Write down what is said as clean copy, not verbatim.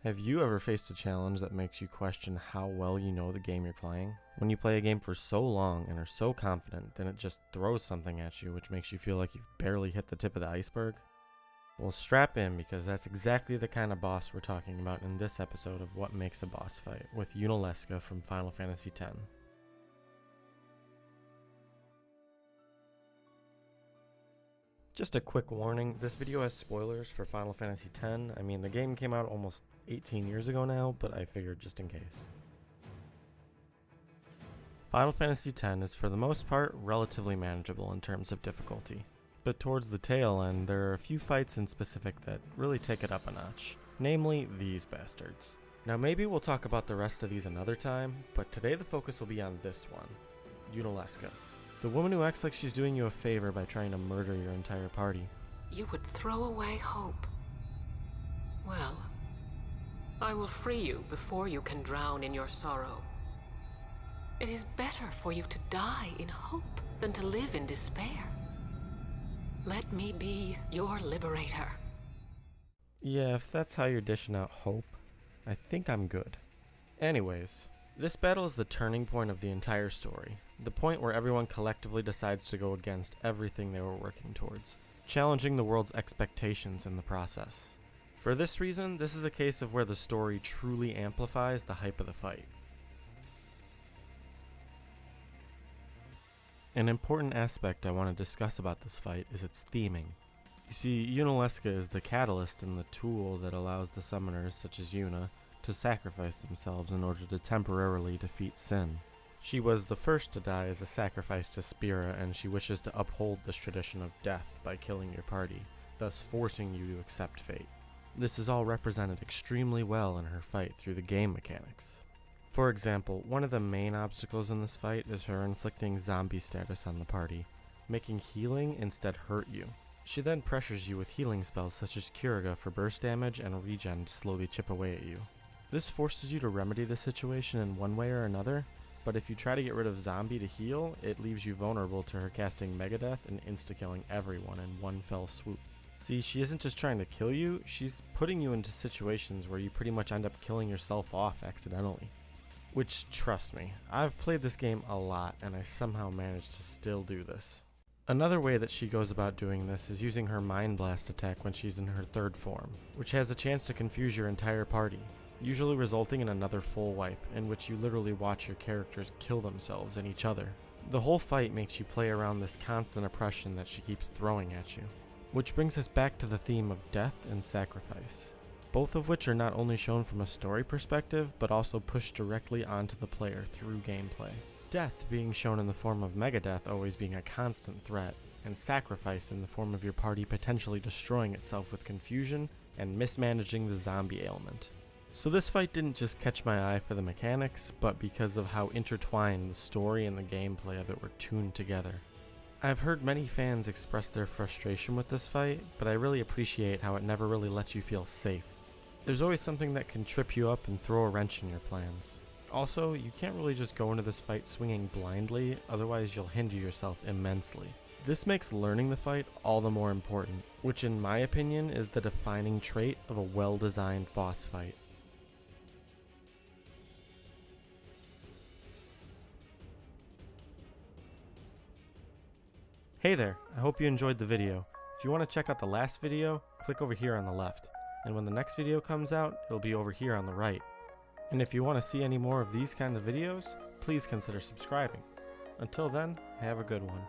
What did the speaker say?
Have you ever faced a challenge that makes you question how well you know the game you're playing? When you play a game for so long and are so confident, then it just throws something at you which makes you feel like you've barely hit the tip of the iceberg? Well, strap in, because that's exactly the kind of boss we're talking about in this episode of What Makes a Boss Fight with Yunalesca from Final Fantasy X. Just a quick warning, this video has spoilers for Final Fantasy X. I mean, the game came out almost 18 years ago now, but I figured just in case. Final Fantasy X is for the most part relatively manageable in terms of difficulty, but towards the tail end there are a few fights in specific that really take it up a notch, namely these bastards. Now maybe we'll talk about the rest of these another time, but today the focus will be on this one, Yunalesca. The woman who acts like she's doing you a favor by trying to murder your entire party. You would throw away hope. Well, I will free you before you can drown in your sorrow. It is better for you to die in hope than to live in despair. Let me be your liberator. Yeah, if that's how you're dishing out hope, I think I'm good. Anyways, this battle is the turning point of the entire story, the point where everyone collectively decides to go against everything they were working towards, challenging the world's expectations in the process. For this reason, this is a case of where the story truly amplifies the hype of the fight. An important aspect I want to discuss about this fight is its theming. You see, Yunalesca is the catalyst and the tool that allows the summoners, such as Yuna, to sacrifice themselves in order to temporarily defeat sin. She was the first to die as a sacrifice to Spira, and she wishes to uphold this tradition of death by killing your party, thus forcing you to accept fate. This is all represented extremely well in her fight through the game mechanics. For example, one of the main obstacles in this fight is her inflicting zombie status on the party, making healing instead hurt you. She then pressures you with healing spells such as Curaga for burst damage and regen to slowly chip away at you. This forces you to remedy the situation in one way or another, but if you try to get rid of Zombie to heal, it leaves you vulnerable to her casting Megadeath and insta-killing everyone in one fell swoop. See, she isn't just trying to kill you, she's putting you into situations where you pretty much end up killing yourself off accidentally. Which, trust me, I've played this game a lot and I somehow managed to still do this. Another way that she goes about doing this is using her Mind Blast attack when she's in her third form, which has a chance to confuse your entire party, usually resulting in another full wipe, in which you literally watch your characters kill themselves and each other. The whole fight makes you play around this constant oppression that she keeps throwing at you. Which brings us back to the theme of death and sacrifice, both of which are not only shown from a story perspective, but also pushed directly onto the player through gameplay. Death being shown in the form of Megadeath always being a constant threat, and sacrifice in the form of your party potentially destroying itself with confusion and mismanaging the zombie ailment. So this fight didn't just catch my eye for the mechanics, but because of how intertwined the story and the gameplay of it were tuned together. I've heard many fans express their frustration with this fight, but I really appreciate how it never really lets you feel safe. There's always something that can trip you up and throw a wrench in your plans. Also, you can't really just go into this fight swinging blindly, otherwise you'll hinder yourself immensely. This makes learning the fight all the more important, which in my opinion is the defining trait of a well-designed boss fight. Hey there, I hope you enjoyed the video. If you want to check out the last video, click over here on the left, and when the next video comes out, it'll be over here on the right. And if you want to see any more of these kind of videos, please consider subscribing. Until then, have a good one.